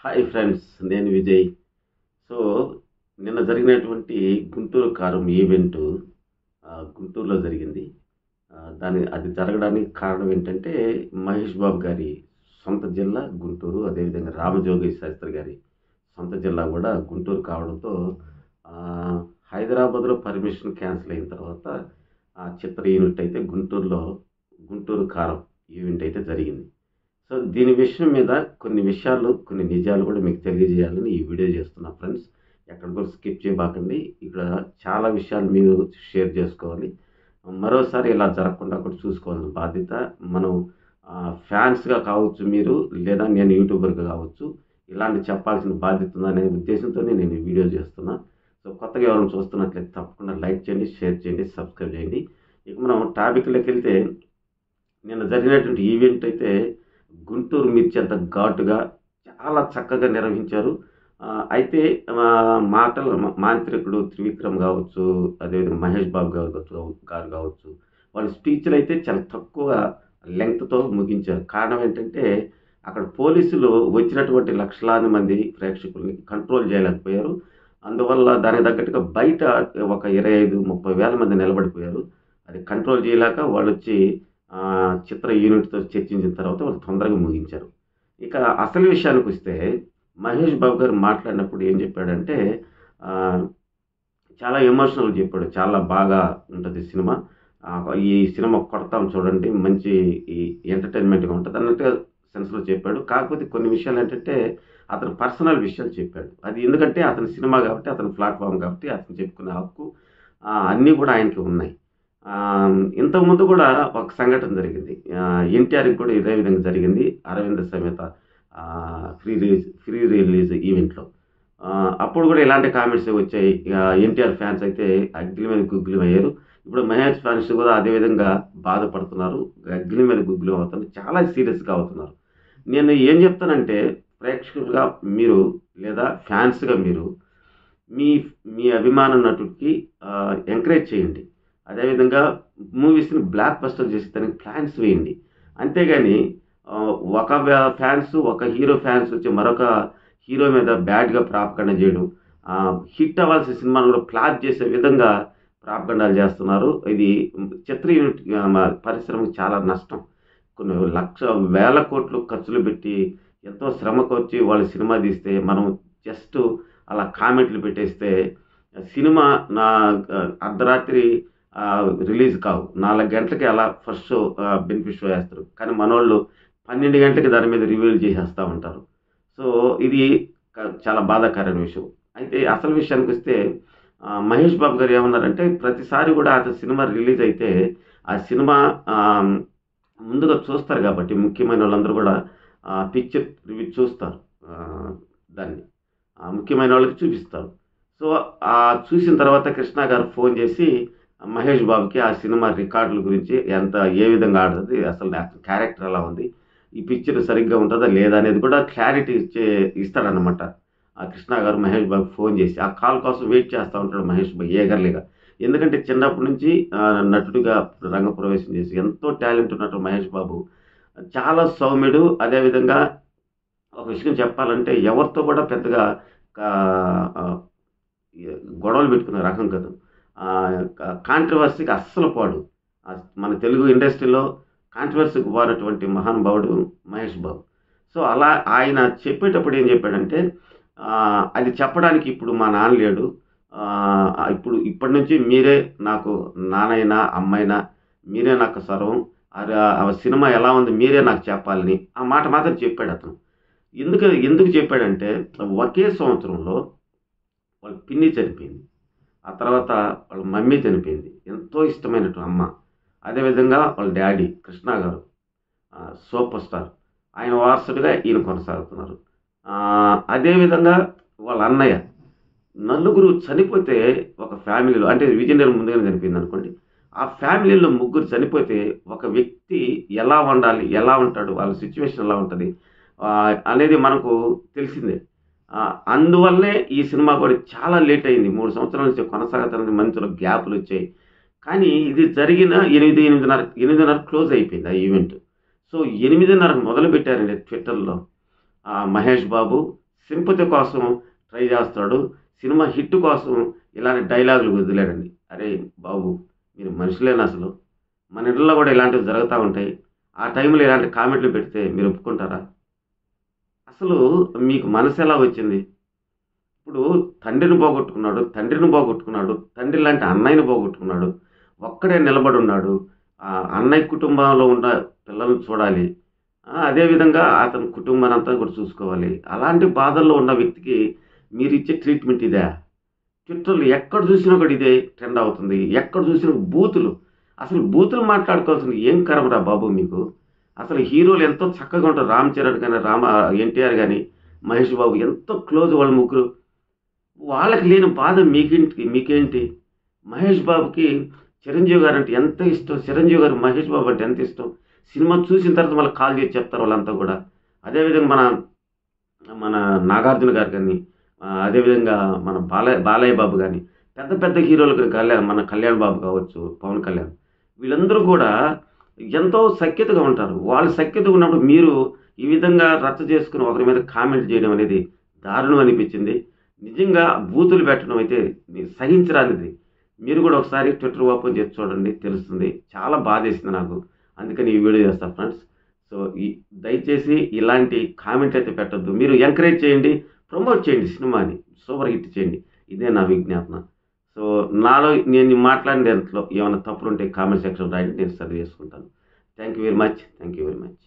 Hi friends, నేను Vijay. So, నిన్న జరిగినటువంటి గుంటూరు కారం ఈవెంటు గుంటూరులో జరిగింది. అది జరగడానికి కారణం ఏంటంటే, మహేష్ బాబు గారి సొంత జిల్లా గుంటూరు. అదేవిధంగా రామజోగయ్య శాస్త్రి గారి సొంత జిల్లా కూడా గుంటూరు కావడంతో హైదరాబాద్లో పర్మిషన్ క్యాన్సిల్ అయిన తర్వాత ఆ చిత్ర యూనిట్ అయితే గుంటూరులో గుంటూరు కారం ఈవెంట్ అయితే జరిగింది. సో, దీని విషయం మీద కొన్ని విషయాలు, కొన్ని నిజాలు కూడా మీకు తెలియజేయాలని ఈ వీడియో చేస్తున్నా ఫ్రెండ్స్. ఎక్కడ కూడా స్కిప్ చేయబాకండి. ఇక్కడ చాలా విషయాలు మీరు షేర్ చేసుకోవాలి. మరోసారి ఇలా జరగకుండా కూడా చూసుకోవాల్సిన బాధ్యత మనం ఫ్యాన్స్‌గా కావచ్చు మీరు, లేదా నేను యూట్యూబర్‌గా కావచ్చు. ఇలాంటి చెప్పాల్సిన బాధ్యత ఉందనే ఉద్దేశంతోనే నేను ఈ వీడియో చేస్తున్నా. సో, కొత్తగా ఎవరైనా చూస్తున్నట్లయితే తప్పకుండా లైక్ చేయండి, షేర్ చేయండి, సబ్స్క్రైబ్ చేయండి. ఇక మనం టాపిక్‌లోకెళ్తే నిన్న జరిగినటువంటి ఈవెంట్ అయితే గుంటూరు మిర్చి అంత ఘాటుగా చాలా చక్కగా నిర్వహించారు. అయితే మాంత్రికుడు త్రివిక్రమ్ కావచ్చు, అదేవిధంగా మహేష్ బాబు గారు కావచ్చు, వాళ్ళ స్పీచ్లు అయితే చాలా తక్కువ లెంగ్త్‌తో ముగించారు. కారణం ఏంటంటే, అక్కడ పోలీసులు వచ్చినటువంటి లక్షలాది మంది ప్రేక్షకుల్ని కంట్రోల్ చేయలేకపోయారు. అందువల్ల దానికి తగ్గట్టుగా బయట ఒక 25, 30 వేల మంది నిలబడిపోయారు. అది కంట్రోల్ చేయలేక వాళ్ళొచ్చి చిత్ర యూనిట్‌తో చర్చించిన తర్వాత వాళ్ళు తొందరగా ముగించారు. ఇక అసలు విషయానికొస్తే, మహేష్ బాబు గారు మాట్లాడినప్పుడు ఏం చెప్పాడంటే, ఆహ్, చాలా ఎమోషనల్‌గా చెప్పాడు. చాలా బాగా ఉంటది సినిమా. ఈ సినిమా కొడతాం చూడండి. మంచి ఈ ఎంటర్‌టైన్‌మెంట్‌గా ఉంటది అన్నట్టుగా సెన్స్‌లో చెప్పాడు. కాకపోతే కొన్ని విషయాలేంటంటే, అతని పర్సనల్ విషయాలు చెప్పాడు. అది ఎందుకంటే అతని సినిమా కాబట్టి, అతని ప్లాట్‌ఫార్మ్ కాబట్టి అతను చెప్పుకునే హక్కు అన్నీ కూడా ఆయనకి ఉన్నాయి. ఇంతకుముందు కూడా ఒక సంఘటన జరిగింది. ఎన్టీఆర్‌కి కూడా ఇదే విధంగా జరిగింది. 'అరవింద సమేత' ఫ్రీ రిలీజ్ ఈవెంట్‌లో. అప్పుడు కూడా ఇలాంటి కామెంట్సే వచ్చాయి. ఎన్టీఆర్ ఫ్యాన్స్ అయితే అగ్గిలి మీద గుగ్గిలం అయ్యారు. ఇప్పుడు మహేష్ ఫ్యాన్స్ కూడా అదే విధంగా బాధపడుతున్నారు. అగ్గిలి మీద గుగ్గిలం అవుతున్నారు. చాలా సీరియస్‌గా అవుతున్నారు. నేను ఏం చెప్తానంటే, ప్రేక్షకులుగా మీరు, లేదా ఫ్యాన్స్‌గా మీరు మీ మీ అభిమాన నటుడికి ఎంకరేజ్ చేయండి. అదేవిధంగా మూవీస్‌ని బ్లాక్ బస్టర్ చేసి దానికి ప్లాన్స్ వేయండి. అంతేగాని ఒక ఒక హీరో ఫ్యాన్స్ వచ్చి మరొక హీరో మీద బ్యాడ్‌గా ప్రాపగండ చేయడం, హిట్ అవ్వాల్సిన సినిమాను కూడా ఫ్లాప్ చేసే విధంగా ప్రాపగండాలు చేస్తున్నారు. ఇది చిత్ర యూనిట్ పరిశ్రమకు చాలా నష్టం. కొన్ని వేల కోట్లు ఖర్చులు పెట్టి ఎంతో శ్రమకొచ్చి వాళ్ళు సినిమా తీస్తే, మనం జస్ట్ అలా కామెంట్లు పెట్టేస్తే సినిమా నా అర్ధరాత్రి రిలీజ్ కావు. 4 గంటలకి అలా ఫస్ట్ షో బెనిఫిట్ షో ఏస్తారు. కానీ మనోళ్ళు 12 గంటలకి దాని మీద రివ్యూలు చేసేస్తా ఉంటారు. సో, ఇది చాలా బాధాకరమైన విషయం. అయితే అసలు విషయానికొస్తే, మహేష్ బాబు గారు ఏమన్నారంటే, ప్రతిసారి కూడా అతని సినిమా రిలీజ్ అయితే ఆ సినిమా ఆహ్, ముందుగా చూస్తారు కాబట్టి ముఖ్యమైనోళ్ళందరూ కూడా పిక్చర్ రివ్యూ చూస్తారు. దాన్ని ముఖ్యమైన వాళ్ళకి చూపిస్తారు. సో, చూసిన తర్వాత కృష్ణ గారు ఫోన్ చేసి మహేష్ బాబుకి ఆ సినిమా రికార్డుల గురించి ఏ విధంగా ఆడుతది, అసలు క్యారెక్టర్ ఎలా ఉంది, ఈ పిక్చర్ సరిగ్గా ఉంటదా లేదా అనేది కూడా క్లారిటీ ఇస్తాడనమాట. ఆ కృష్ణ గారు మహేష్ బాబుకి ఫోన్ చేసి, ఆ కాల్ కోసం వెయిట్ చేస్తా ఉంటాడు మహేష్ బాబు ఈగర్లీగా. ఎందుకంటే చిన్నప్పటి నుంచి నటుడిగా రంగప్రవేశం చేసి ఎంతో టాలెంట్ ఉన్నట్టు మహేష్ బాబు చాలా సౌమ్యుడు. అదేవిధంగా ఒక విషయం చెప్పాలంటే ఎవరితో కూడా పెద్దగా ఆహ్, గొడవలు పెట్టుకునే రకం కాదు. కాంట్రవర్సీకి అస్సలు పోడు. మన తెలుగు ఇండస్ట్రీలో కాంట్రవర్సీకి పోనటువంటి మహానుభావుడు మహేష్ బాబు. సో, అలా ఆయన చెప్పేటప్పుడు ఏం చెప్పాడంటే, అది చెప్పడానికి ఇప్పుడు మా నాన్న లేడు. ఇప్పటి నుంచి మీరే నాకు నాన్నైనా, అమ్మైనా మీరే నాకు సర్వం. ఆ సినిమా ఎలా ఉంది మీరే నాకు చెప్పాలని ఆ మాట మాత్రం చెప్పాడతను. ఎందుకు చెప్పాడంటే, ఒకే సంవత్సరంలో వాళ్ళ పిన్ని చనిపోయింది. ఆ తర్వాత వాళ్ళ మమ్మీ చనిపోయింది. ఎంతో ఇష్టమైనటువంటి అమ్మ. అదేవిధంగా వాళ్ళ డ్యాడీ కృష్ణ గారు సూపర్ స్టార్. ఆయన వారసుడిగా ఈయన కొనసాగుతున్నారు. అదేవిధంగా వాళ్ళ అన్నయ్య. నలుగురు చనిపోతే ఒక ఫ్యామిలీలో, అంటే విజయనగరం ముందుగానే చనిపోయిందనుకోండి. ఆ ఫ్యామిలీలో ముగ్గురు చనిపోతే ఒక వ్యక్తి ఎలా ఉండాలి, ఎలా ఉంటాడు, వాళ్ళ సిట్యుయేషన్ ఎలా ఉంటది అనేది మనకు తెలిసిందే. అందువల్లే ఈ సినిమా కూడా చాలా లేట్ అయింది. 3 సంవత్సరాల నుంచి కొనసాగుతున్నది, మధ్యలో గ్యాపులొచ్చాయి. కానీ ఇది జరిగిన 8:30 క్లోజ్ అయిపోయింది ఆ ఈవెంట్. సో, 8:30కి మొదలుపెట్టారండి ట్విట్టర్‌లో. మహేష్ బాబు సింపతి కోసం ట్రై చేస్తాడు. సినిమా హిట్ కోసం ఇలాంటి డైలాగులు వదిలాడండి. అరే బాబు, మీరు మనుషులేనా అసలు? మన ఇళ్ళలో కూడా ఇలాంటివి జరుగుతూ ఉంటాయి. ఆ టైంలో ఇలాంటి కామెంట్లు పెడితే మీరు ఒప్పుకుంటారా? అసలు మీకు మనసు ఎలా వచ్చింది? ఇప్పుడు తండ్రిని పోగొట్టుకున్నాడు, తండ్రి లాంటి అన్నయ్యని పోగొట్టుకున్నాడు, ఒక్కడే నిలబడి ఉన్నాడు. అన్నయ్య కుటుంబంలో ఉన్న పిల్లల్ని చూడాలి, అదేవిధంగా అతని కుటుంబాన్ని అంతా కూడా చూసుకోవాలి. అలాంటి బాధల్లో ఉన్న వ్యక్తికి మీరు ఇచ్చే ట్రీట్మెంట్ ఇదే? ట్విట్టర్‌లో ఎక్కడ చూసినా కూడా ఇదే ట్రెండ్ అవుతుంది. ఎక్కడ చూసినా బూతులు. అసలు బూతులు మాట్లాడుకోవాల్సిన ఏం కర్మరా బాబు మీకు? అసలు హీరోలు ఎంతో చక్కగా ఉంటారు. 'రామ్ చరణ్' గాని, 'ఎన్టీఆర్' గాని, 'మహేష్ బాబు' ఎంతో క్లోజ్ వాళ్ళు ముగ్గురు. వాళ్ళకి లేని బాధ మీకేంటి? 'మహేష్ బాబుకి' చిరంజీవి గారంటే ఎంత ఇష్టం. చిరంజీవి గారికి 'మహేష్ బాబు' అంటే ఎంత ఇష్టం. సినిమా చూసిన తర్వాత మళ్ళీ కాల్ చేసి చెప్తారు వాళ్ళంతా కూడా. అదేవిధంగా మన మన 'నాగార్జున' గారు గాని, అదేవిధంగా మన బాలయ్య బాబు గాని, పెద్ద పెద్ద హీరోలు మన 'కళ్యాణ్ బాబు' కావచ్చు, 'పవన్ కళ్యాణ్' వీళ్ళందరూ కూడా ఎంతో సఖ్యతగా ఉంటారు. వాళ్ళు సఖ్యతగా ఉన్నప్పుడు మీరు ఈ విధంగా రచ్చ చేసుకొని ఒకరి మీద కామెంట్ చేయడం అనేది దారుణం అనిపించింది. నిజంగా బూతులు పెట్టడం అయితే సహించరానిది. మీరు కూడా ఒకసారి ట్విట్టర్ ఓపెన్ చేసి చూడండి, తెలుస్తుంది. చాలా బాధేసింది నాకు. అందుకని ఈ వీడియో చేస్తా ఫ్రెండ్స్. సో, దయచేసి ఇలాంటి కామెంట్ అయితే పెట్టొద్దు. మీరు ఎంకరేజ్ చేయండి, ప్రమోట్ చేయండి సినిమాని. సూపర్ హిట్ చేయండి. ఇదే నా విజ్ఞాపన. సో, నాలో నేను మాట్లాడిన దాంట్లో ఏమైనా తప్పులుంటే కామెంట్ సెక్షన్‌లో రాయండి. నేను సరి చేసుకుంటాను. Thank you very much. Thank you very much.